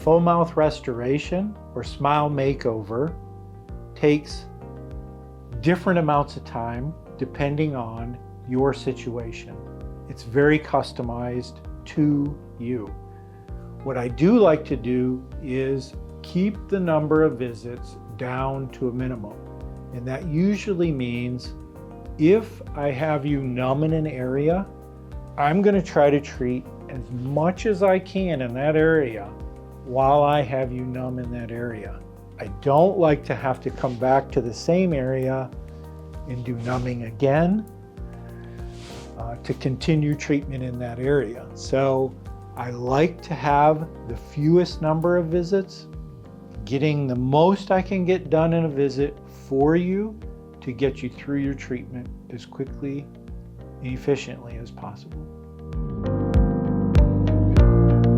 full mouth restoration or smile makeover takes different amounts of time depending on your situation. It's very customized to you. What I do like to do is keep the number of visits down to a minimum. And that usually means if I have you numb in an area, I'm going to try to treat as much as I can in that area while I have you numb in that area. I don't like to have to come back to the same area and do numbing again to continue treatment in that area. So I like to have the fewest number of visits, getting the most I can get done in a visit for you to get you through your treatment as quickly and efficiently as possible.